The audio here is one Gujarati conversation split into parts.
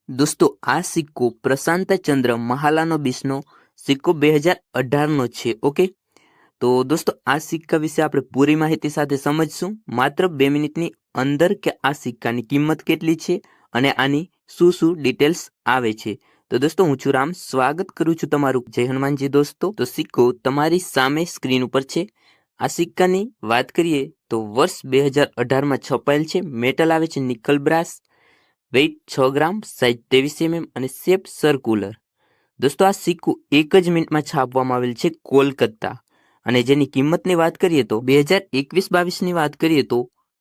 દોસ્તો આ સિક્કો પ્રશાંતચંદ્ર મહાલાનો બીસનો સિક્કો 2018નો છે. ઓકે, તો દોસ્તો આ સિક્કા વિશે આપણે પૂરી માહિતી સાથે સમજશું માત્ર 2 મિનિટની અંદર કે આ સિક્કાની કિંમત કેટલી છે અને આની શું ડિટેલ્સ આવે છે. તો દોસ્તો હું છું રામ, સ્વાગત કરું છું તમારું. જય હનુમાનજી. દોસ્તો તો સિક્કો તમારી સામે સ્ક્રીન ઉપર છે. આ સિક્કાની વાત કરીએ તો વર્ષ 2018માં છપાયેલ છે. મેટલ આવે છે નિકલ બ્રાસ, વેઇટ 6 ગ્રામ, સાઇઝ 23 mm અને શેપ સર્ક્યુલર. દોસ્તો આ સિક્કો 1 જ મિનિટમાં છાપવામાં આવેલ છે કોલકાતા. અને જેની કિંમતની વાત કરીએ તો 2021-22ની વાત કરીએ તો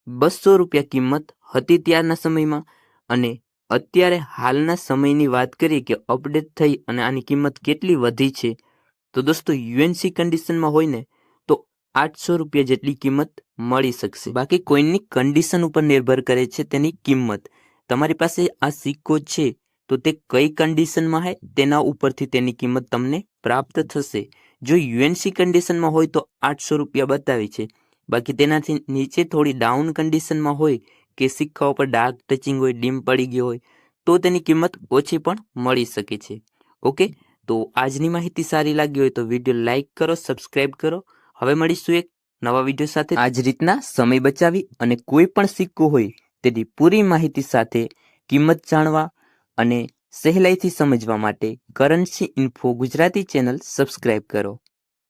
200 રૂપિયા કિંમત હતી ત્યારના સમયમાં. અને અત્યારે હાલના સમયની વાત કરીએ કે અપડેટ થઈ અને આની કિંમત કેટલી વધી છે, તો દોસ્તો યુએનસી કન્ડિશનમાં હોય ને તો 800 રૂપિયા જેટલી કિંમત મળી શકશે. બાકી કોઈની કન્ડિશન ઉપર નિર્ભર કરે છે તેની કિંમત. તમારી પાસે આ સિક્કો છે તો તે કઈ કન્ડિશનમાં છે તેના ઉપરથી તેની કિંમત તમને પ્રાપ્ત થશે. જો યુએનસી કન્ડિશનમાં હોય તો 800 રૂપિયા બતાવે છે. બાકી તેનાથી નીચે થોડી ડાઉન કન્ડિશનમાં હોય કે સિક્કા ઉપર ડાર્ક ટચિંગ હોય, ડીમ પડી ગયો હોય, તો તેની કિંમત ઓછી પણ મળી શકે છે. ઓકે, તો આજની માહિતી સારી લાગી હોય તો વિડીયો લાઇક કરો, સબસ્ક્રાઇબ કરો. હવે મળીશું એક નવા વિડીયો સાથે. આ જ રીતના સમય બચાવી અને કોઈ પણ સિક્કો હોય તેની પૂરી માહિતી સાથે કિંમત જાણવા અને સહેલાઈથી સમજવા માટે currency info Gujarati channel subscribe કરો.